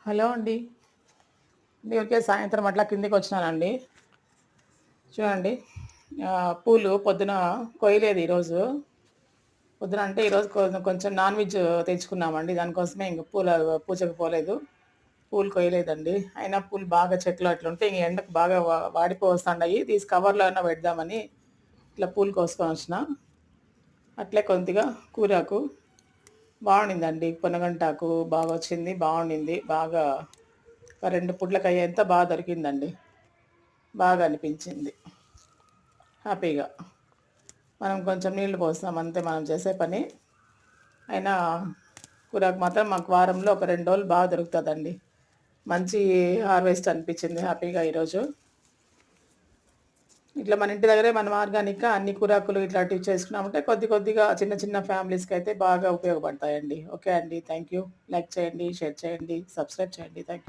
Hello అండి. ఊరికే సాయంత్రం అట్లా కిందకొచ్చినానండి. చూడండి పూలు పొద్దున కొయ్యలేదు ఈరోజు. పొద్దున అంటే ఈరోజు కొంచెం నాన్ వెజ్ తెచ్చుకున్నామండి. దానికోసమే ఇంక పూజకు పోలేదు. పూలు కొయ్యలేదండి. అయినా పూలు బాగా చెట్లు అట్లుంటే ఇంక ఎండకు బాగా వాడిపోవస్తాండాయి. తీసి కవర్‌లో అన్నా పెడదామని ఇట్లా పూలు కోసుకొనొచ్చిన. అట్లే కొద్దిగా కూరాకు బావుండిందండి. పొనగంటాకు బాగొచ్చింది. బావుండింది. బాగా ఒక 2 పూట్లకయ్యేంత దొరికిందండి. బాగా అనిపించింది. హ్యాపీగా. మనం కొంచెం నీళ్లు పోస్తాం అంతే మనం చేసే పని. అయినా కూరాకు మాత్రం మాకు వారంలో ఒక 2 రోజులు దొరుకుతదండి. మంచి హార్వెస్ట్ అనిపించింది హ్యాపీగా ఈరోజు. ఇట్లా మన ఇంటి దగ్గరే మనం ఆర్గానిక్‌గా అన్ని కూరాకులు ఇట్లాంటివి చేసుకున్నామంటే కొద్ది కొద్దిగా చిన్న చిన్న ఫ్యామిలీస్‌కైతే బాగా ఉపయోగపడతాయండి. ఓకే అండి. Thank you. లైక్ చేయండి, షేర్ చేయండి, సబ్స్క్రైబ్ చేయండి. Thank you.